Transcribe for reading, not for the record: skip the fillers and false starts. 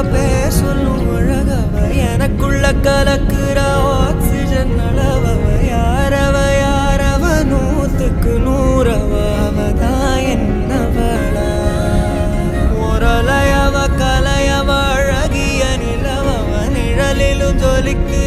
பேர் சொல்லும் அழகவ எனக்குள்ள கலக்குற ஆக்சிஜன் அளவவ யாரவ நூத்துக்கு நூறவ அவதான் என்னவளா ஒரலையவ கலையவ அழகிய நிலவவ நிழலிலும் ஜொலிக்கு